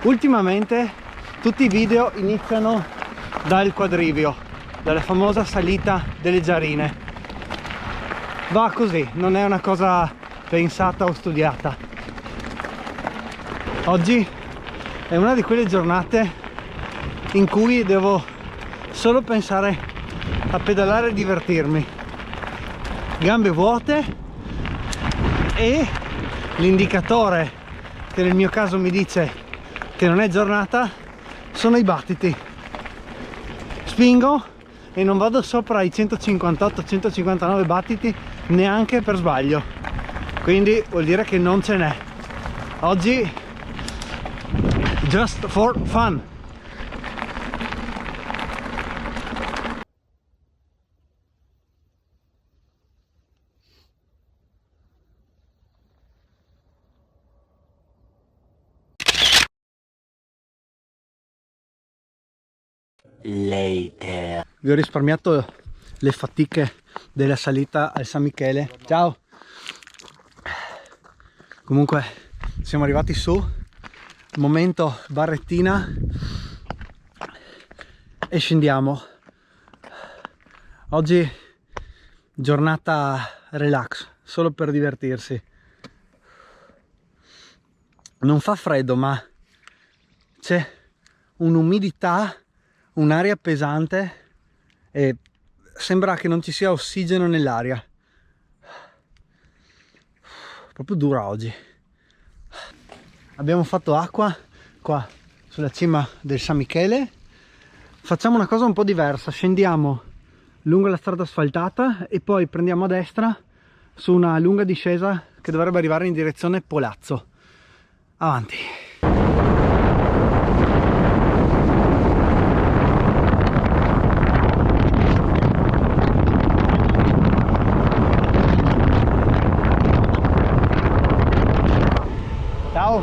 Ultimamente tutti i video iniziano dal quadrivio, dalla famosa salita delle Giarine. Va così, non è una cosa pensata o studiata. Oggi è una di quelle giornate in cui devo solo pensare a pedalare e divertirmi. Gambe vuote e l'indicatore che nel mio caso mi dice che non è giornata sono i battiti. Spingo e non vado sopra i 158-159 battiti neanche per sbaglio, quindi vuol dire che non ce n'è. Oggi just for fun. Later. Vi ho risparmiato le fatiche della salita al San Michele. Ciao. Comunque siamo arrivati su, momento barrettina e scendiamo. Oggi giornata relax, solo per divertirsi. Non fa freddo, ma c'è un'umidità, un'aria pesante e sembra che non ci sia ossigeno nell'aria. Proprio dura oggi. Abbiamo fatto acqua qua sulla cima del San Michele. Facciamo una cosa un po' diversa, scendiamo lungo la strada asfaltata e poi prendiamo a destra su una lunga discesa che dovrebbe arrivare in direzione Polazzo. Avanti. Ciao.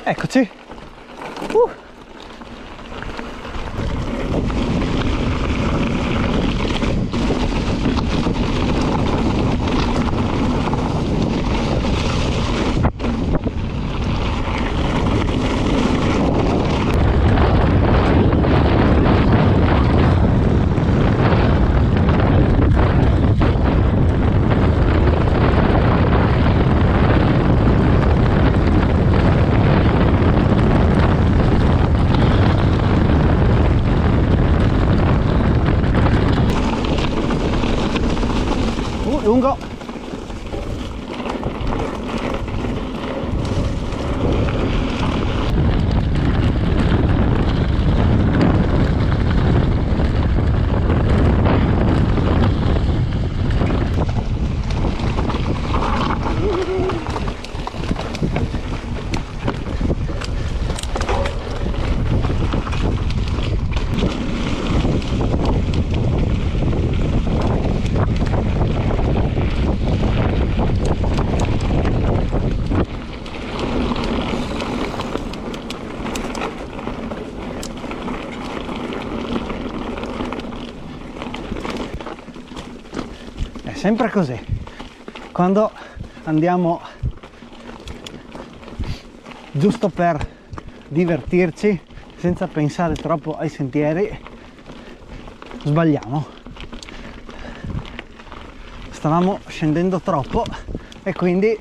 Eccoci. Lungo. Sempre così, quando andiamo giusto per divertirci senza pensare troppo ai sentieri, sbagliamo. Stavamo scendendo troppo e quindi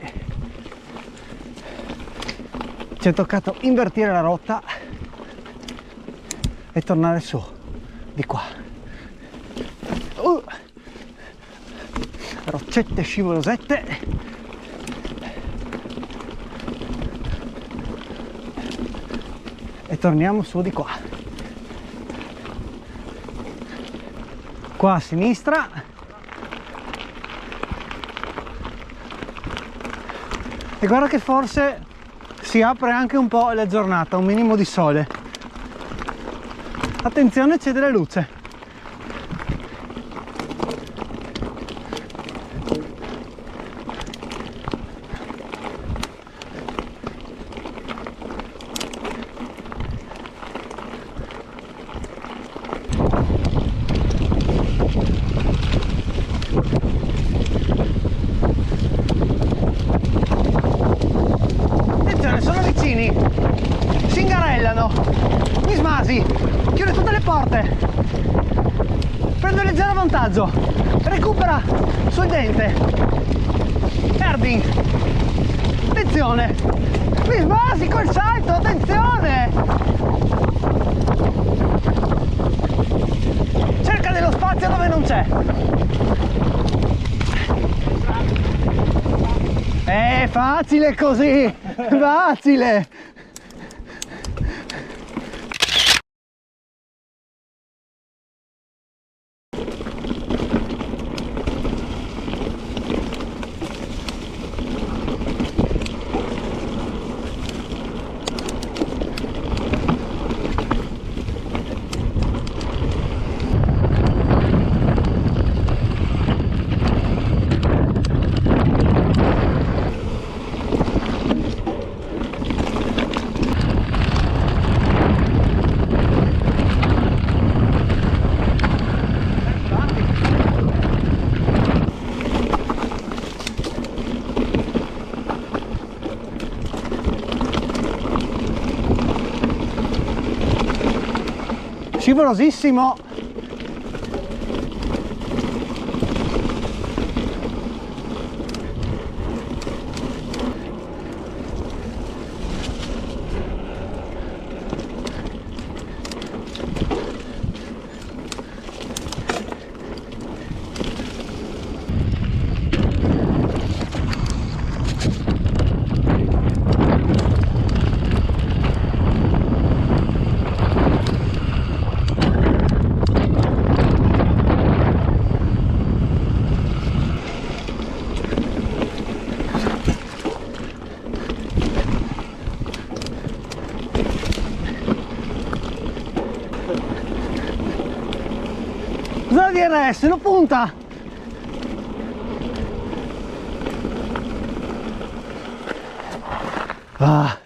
ci è toccato invertire la rotta e tornare su di qua. Roccette scivolosette. E torniamo su di qua. Qua a sinistra. E guarda che forse si apre anche un po' la giornata, un minimo di sole. Attenzione, c'è della luce. si ingarellano. Mi smasi, chiude tutte le porte, prende leggero vantaggio, recupera sul dente. Erding, attenzione, mi smasi col salto, attenzione. Cerca dello spazio dove non c'è. È facile così, facile. Scivolosissimo. Zona di DRS, lo punta! Ah.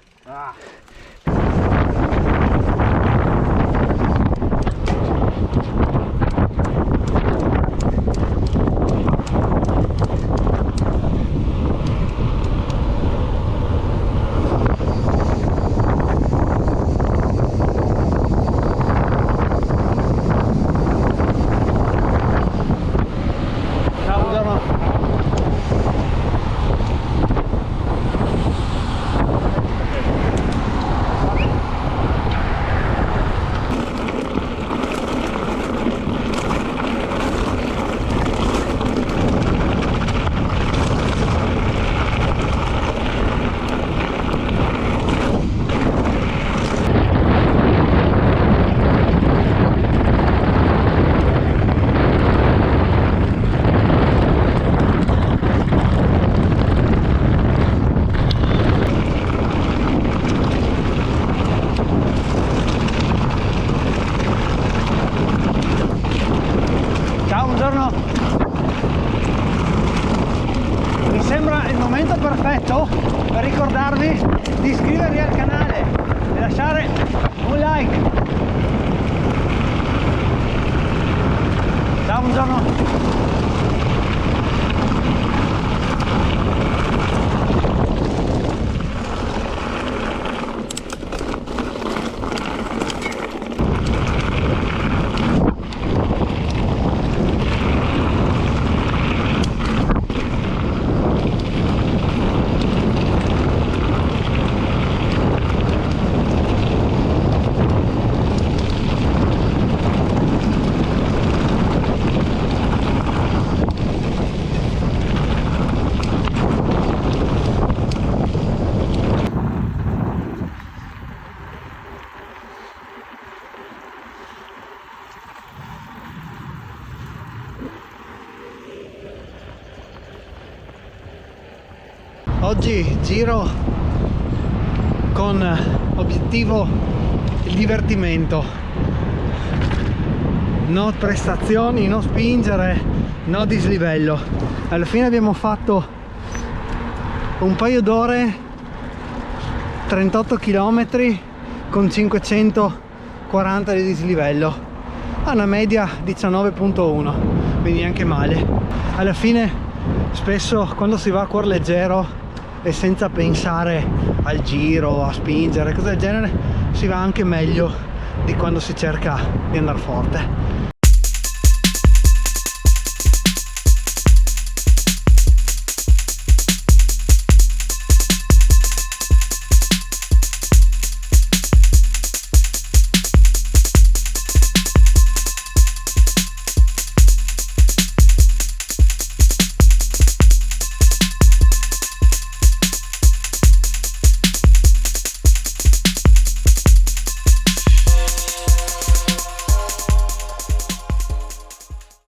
Buongiorno, mi sembra il momento perfetto per ricordarvi di iscrivervi al canale e lasciare un like. Ciao, buongiorno. Oggi giro con obiettivo il divertimento, no prestazioni, no spingere, no dislivello. Alla fine abbiamo fatto un paio d'ore, 38 km con 540 di dislivello a una media 19.1, quindi anche male. Alla fine spesso quando si va a cuor leggero e senza pensare al giro, a spingere, cose del genere, si va anche meglio di quando si cerca di andare forte.